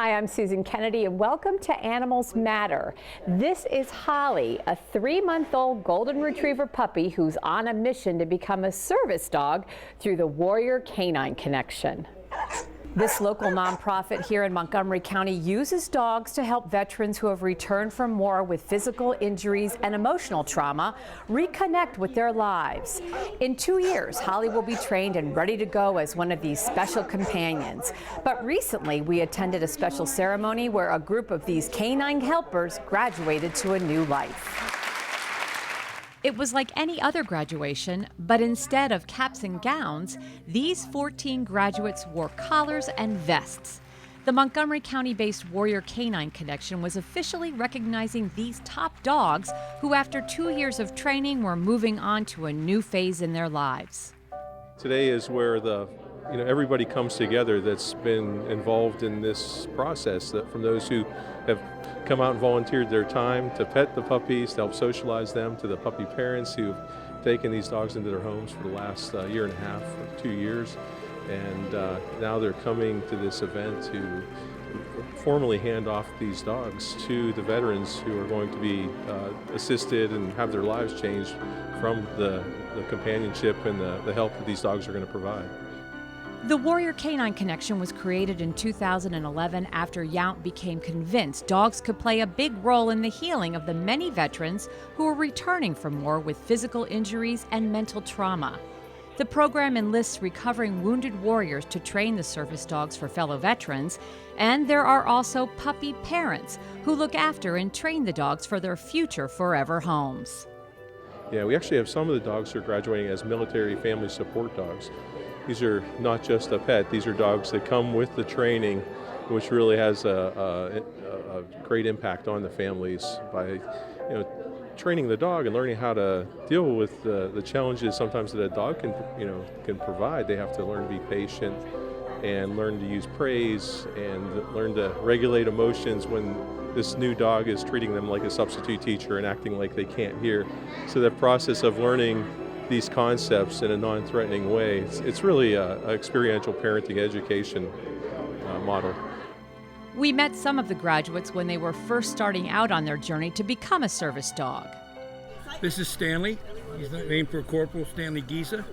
Hi, I'm Susan Kennedy, and welcome to Animals Matter. This is Holly, a 3-month-old golden retriever puppy who's on a mission to become a service dog through the Warrior Canine Connection. This local nonprofit here in Montgomery County uses dogs to help veterans who have returned from war with physical injuries and emotional trauma reconnect with their lives. In 2 years, Holly will be trained and ready to go as one of these special companions. But recently, we attended a special ceremony where a group of these canine helpers graduated to a new life. It was like any other graduation, but instead of caps and gowns, these 14 graduates wore collars and vests. The Montgomery County-based Warrior Canine Connection was officially recognizing these top dogs who, after 2 years of training, were moving on to a new phase in their lives. Today is where everybody comes together that's been involved in this process, that from those who have come out and volunteered their time to pet the puppies, to help socialize them, to the puppy parents who've taken these dogs into their homes for the last year and a half or 2 years. And now they're coming to this event to formally hand off these dogs to the veterans who are going to be assisted and have their lives changed from the companionship and the help that these dogs are going to provide. The Warrior Canine Connection was created in 2011 after Yount became convinced dogs could play a big role in the healing of the many veterans who are returning from war with physical injuries and mental trauma. The program enlists recovering wounded warriors to train the service dogs for fellow veterans, and there are also puppy parents who look after and train the dogs for their future forever homes. Yeah, we actually have some of the dogs who are graduating as military family support dogs. These are not just a pet, these are dogs that come with the training, which really has a great impact on the families by training the dog and learning how to deal with the challenges sometimes that a dog can provide. They have to learn to be patient and learn to use praise and learn to regulate emotions when this new dog is treating them like a substitute teacher and acting like they can't hear. So that process of learning these concepts in a non-threatening way, it's really an experiential parenting education model. We met some of the graduates when they were first starting out on their journey to become a service dog. This is Stanley. He's named for Corporal Stanley Giza.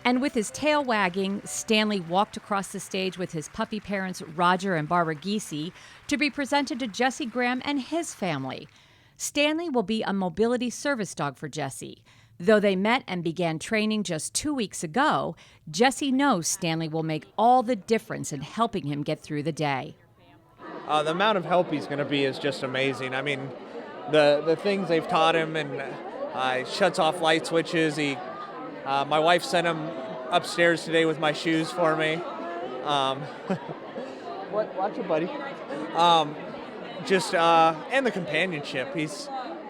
And with his tail wagging, Stanley walked across the stage with his puppy parents Roger and Barbara Giese to be presented to Jesse Graham and his family. Stanley will be a mobility service dog for Jesse. Though they met and began training just 2 weeks ago, Jesse knows Stanley will make all the difference in helping him get through the day. The amount of help he's going to be is just amazing. I mean, the things they've taught him, and he shuts off light switches. My wife sent him upstairs today with my shoes for me. Watch it, buddy. And the companionship.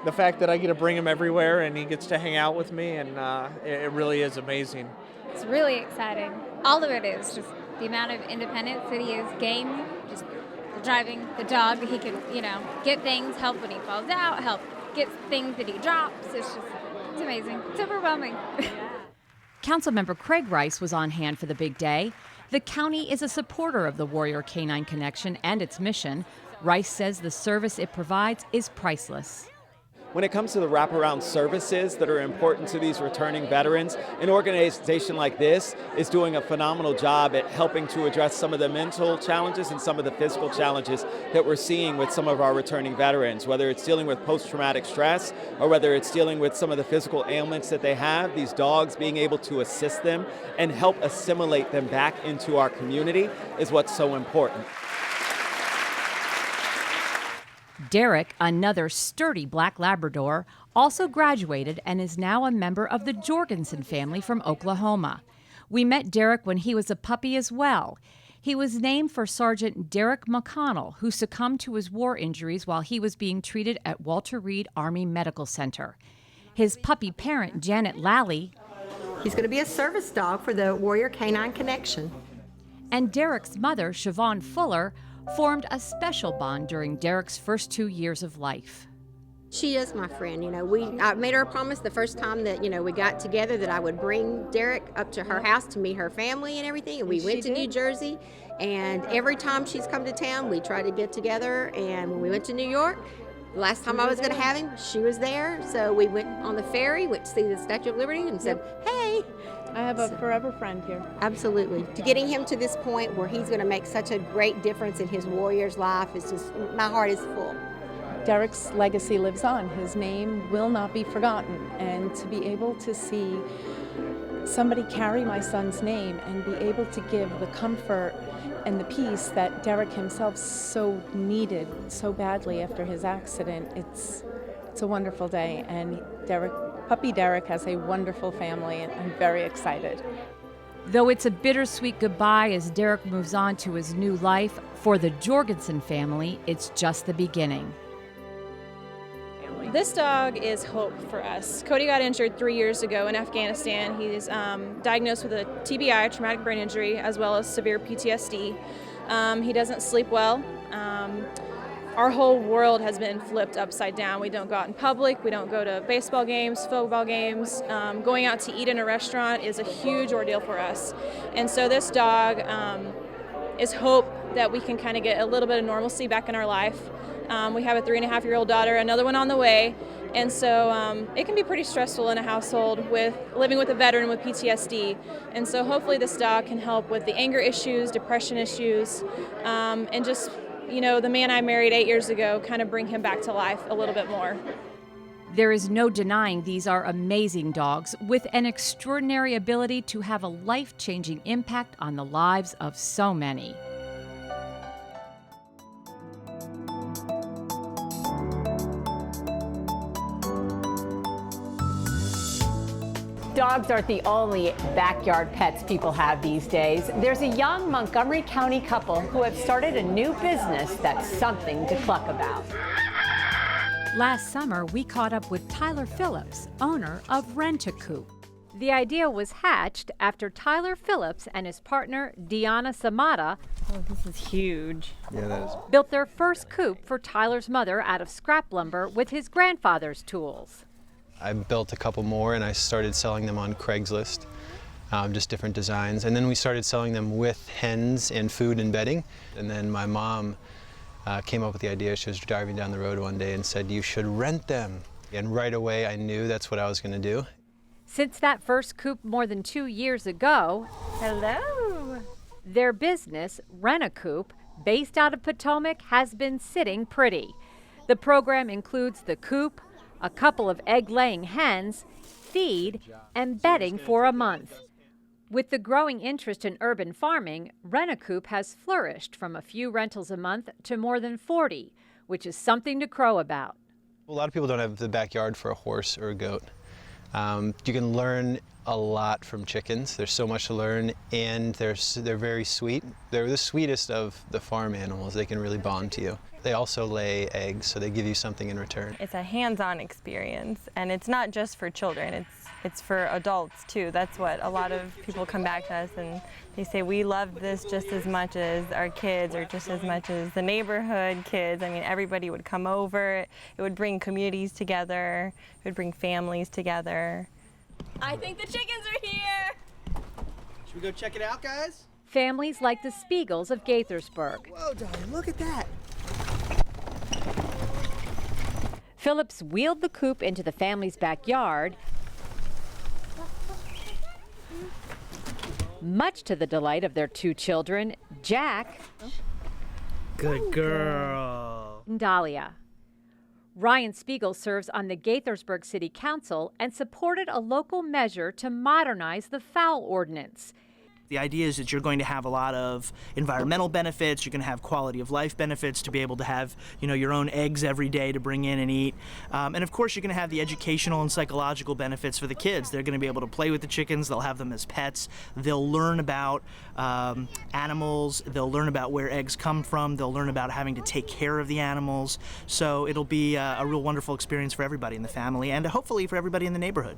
The fact that I get to bring him everywhere and he gets to hang out with me, and it really is amazing. It's really exciting. All of it is just the amount of independence that he is, game, just driving the dog. He can, get things, help when he falls out, help get things that he drops. It's amazing. It's overwhelming. Councilmember Craig Rice was on hand for the big day. The county is a supporter of the Warrior Canine Connection and its mission. Rice says the service it provides is priceless. When it comes to the wraparound services that are important to these returning veterans, an organization like this is doing a phenomenal job at helping to address some of the mental challenges and some of the physical challenges that we're seeing with some of our returning veterans, whether it's dealing with post-traumatic stress or whether it's dealing with some of the physical ailments that they have. These dogs being able to assist them and help assimilate them back into our community is what's so important. Derek, another sturdy black Labrador, also graduated and is now a member of the Jorgensen family from Oklahoma. We met Derek when he was a puppy as well. He was named for Sergeant Derek McConnell, who succumbed to his war injuries while he was being treated at Walter Reed Army Medical Center. His puppy parent, Janet Lally, he's going to be a service dog for the Warrior Canine Connection. And Derek's mother, Siobhan Fuller, formed a special bond during Derek's first 2 years of life. She is my friend. I made her a promise the first time that, we got together that I would bring Derek up to her house to meet her family and everything. And we went to New Jersey, and every time she's come to town, we try to get together. And when we went to New York, the last time I was going to have him, she was there. So we went on the ferry, went to see the Statue of Liberty, and said, hey. I have a forever friend here. Absolutely. To getting him to this point where he's going to make such a great difference in his Warrior's life, is just, my heart is full. Derek's legacy lives on. His name will not be forgotten. And to be able to see somebody carry my son's name and be able to give the comfort and the peace that Derek himself so needed so badly after his accident, it's a wonderful day. And puppy Derek has a wonderful family, and I'm very excited. Though it's a bittersweet goodbye as Derek moves on to his new life, for the Jorgensen family, it's just the beginning. This dog is hope for us. Cody got injured 3 years ago in Afghanistan. He's diagnosed with a TBI, traumatic brain injury, as well as severe PTSD. He doesn't sleep well. Our whole world has been flipped upside down. We don't go out in public. We don't go to baseball games, football games. Going out to eat in a restaurant is a huge ordeal for us. And so this dog is hope that we can kind of get a little bit of normalcy back in our life. We have a 3.5-year-old daughter, another one on the way, and so it can be pretty stressful in a household with living with a veteran with PTSD. And so hopefully this dog can help with the anger issues, depression issues, and just, the man I married 8 years ago, kind of bring him back to life a little bit more. There is no denying these are amazing dogs with an extraordinary ability to have a life-changing impact on the lives of so many. Dogs aren't the only backyard pets people have these days. There's a young Montgomery County couple who have started a new business that's something to cluck about. Last summer, we caught up with Tyler Phillips, owner of Rent-A-Coop. The idea was hatched after Tyler Phillips and his partner, Deanna Samata, this is huge. Yeah, that is. built their first coop for Tyler's mother out of scrap lumber with his grandfather's tools. I built a couple more and I started selling them on Craigslist, just different designs. And then we started selling them with hens and food and bedding. And then my mom came up with the idea. She was driving down the road one day and said, "You should rent them." And right away I knew that's what I was going to do. Since that first coop more than 2 years ago, their business, Rent-A-Coop, based out of Potomac, has been sitting pretty. The program includes the coop, a couple of egg-laying hens, feed, and bedding for a month. With the growing interest in urban farming, Rent-A-Coop has flourished from a few rentals a month to more than 40, which is something to crow about. A lot of people don't have the backyard for a horse or a goat. You can learn a lot from chickens. There's so much to learn, and they're very sweet. They're the sweetest of the farm animals. They can really bond to you. They also lay eggs, so they give you something in return. It's a hands-on experience, and it's not just for children. It's for adults too. That's what a lot of people come back to us and they say, we love this just as much as our kids, or just as much as the neighborhood kids. I mean, everybody would come over. It would bring communities together. It would bring families together. I think the chickens are here. Should we go check it out, guys? Families like the Spiegels of Gaithersburg. Whoa, darling, look at that. Phillips wheeled the coop into the family's backyard, much to the delight of their 2 children, Jack Good girl. and Dahlia. Ryan Spiegel serves on the Gaithersburg City Council and supported a local measure to modernize the fowl ordinance. The idea is that you're going to have a lot of environmental benefits. You're going to have quality of life benefits to be able to have, your own eggs every day to bring in and eat. And of course, you're going to have the educational and psychological benefits for the kids. They're going to be able to play with the chickens. They'll have them as pets. They'll learn about animals. They'll learn about where eggs come from. They'll learn about having to take care of the animals. So it'll be a real wonderful experience for everybody in the family, and hopefully for everybody in the neighborhood.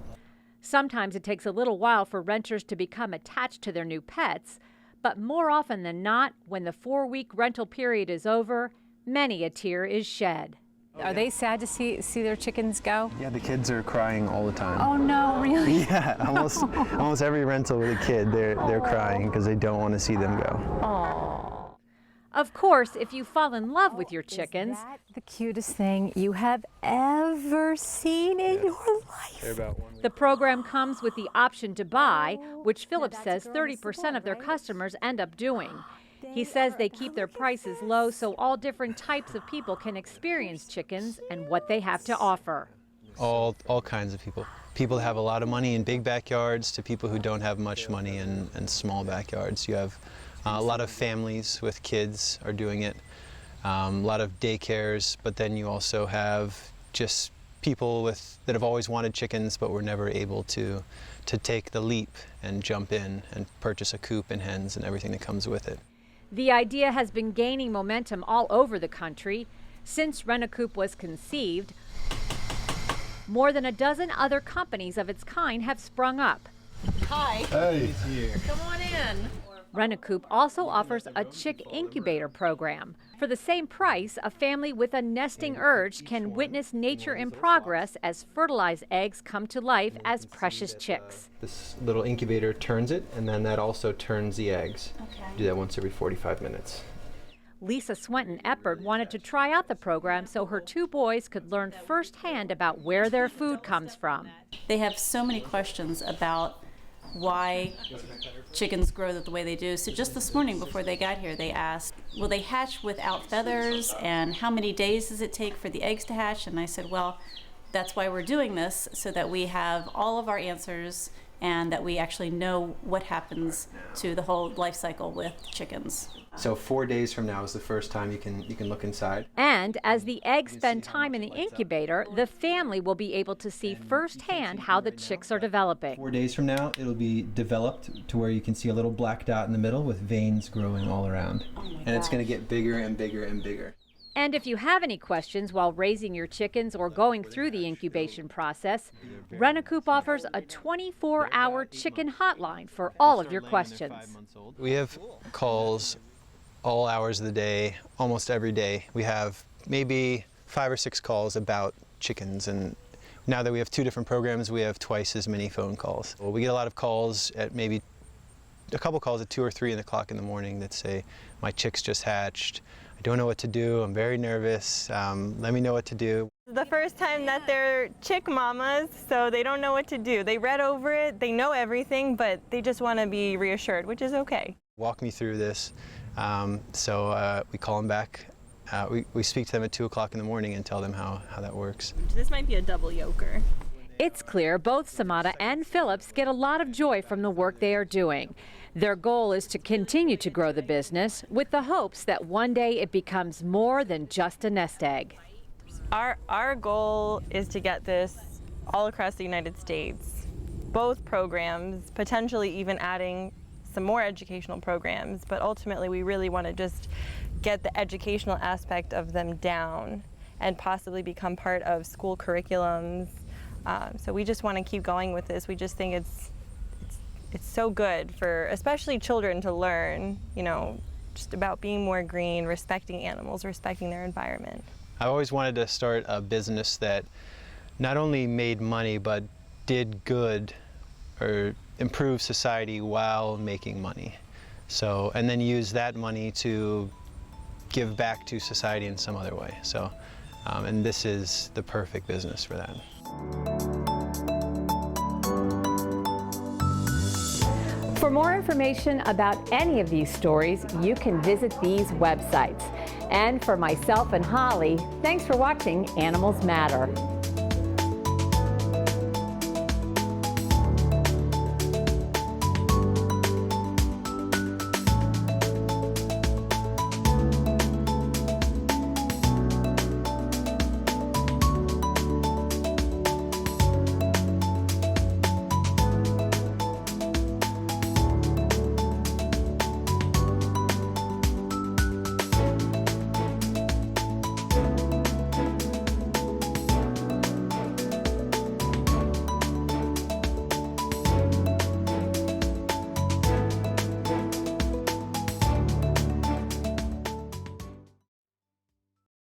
Sometimes it takes a little while for renters to become attached to their new pets, but more often than not, when the 4-week rental period is over, many a tear is shed. Are they sad to see their chickens go? Yeah, the kids are crying all the time. Oh no, really? Yeah, almost every rental with a kid, they're crying because they don't want to see them go. Aww. Of course, if you fall in love with your chickens, the cutest thing you have ever seen in your life. The program comes with the option to buy, which Philip says 30% of their customers end up doing. He says they keep their prices low so all different types of people can experience chickens and what they have to offer. All kinds of people. People that have a lot of money in big backyards to people who don't have much money in small backyards. You have a lot of families with kids are doing it, a lot of daycares, but then you also have just people that have always wanted chickens but were never able to take the leap and jump in and purchase a coop and hens and everything that comes with it. The idea has been gaining momentum all over the country. Since Rent-A-Coop was conceived, more than a dozen other companies of its kind have sprung up. Hi. Hey. Come on in. Rent-A-Coop also offers a chick incubator program. For the same price, a family with a nesting urge can witness nature in progress as fertilized eggs come to life as precious chicks. This little incubator turns it, and then that also turns the eggs. Okay. Do that once every 45 minutes. Lisa Swenton-Eppard wanted to try out the program so her two boys could learn firsthand about where their food comes from. They have so many questions about why chickens grow the way they do. So just this morning before they got here, they asked, will they hatch without feathers, and how many days does it take for the eggs to hatch? And I said, well, that's why we're doing this, so that we have all of our answers and that we actually know what happens to the whole life cycle with chickens. So 4 days from now is the first time you can look inside. And as the eggs spend time in the incubator, the family will be able to see firsthand how the chicks are developing. 4 days from now, it'll be developed to where you can see a little black dot in the middle with veins growing all around. And it's going to get bigger and bigger and bigger. And if you have any questions while raising your chickens or going through the incubation process, Rent-A-Coop offers a 24-hour chicken hotline for all of your questions. We have calls all hours of the day, almost every day. We have maybe 5 or 6 calls about chickens, and now that we have 2 different programs, we have twice as many phone calls. Well, we get a lot of calls at maybe a couple calls at 2 or 3 o'clock in the morning that say, my chicks just hatched. I don't know what to do. I'm very nervous. Let me know what to do. The first time that they're chick mamas, so they don't know what to do. They read over it, they know everything, but they just want to be reassured, which is okay. Walk me through this. So we call them back. We speak to them at 2 o'clock in the morning and tell them how that works. This might be a double yoker. It's clear both Samata and Phillips get a lot of joy from the work they are doing. Their goal is to continue to grow the business with the hopes that one day it becomes more than just a nest egg. Our goal is to get this all across the United States. Both programs, potentially even adding some more educational programs, but ultimately we really want to just get the educational aspect of them down and possibly become part of school curriculums. So we just want to keep going with this. We just think it's so good for especially children to learn, you know, just about being more green, respecting animals, respecting their environment. I always wanted to start a business that not only made money but did good or improve society while making money. So, and then use that money to give back to society in some other way. So, and this is the perfect business for that. For more information about any of these stories, you can visit these websites. And for myself and Holly, thanks for watching Animals Matter.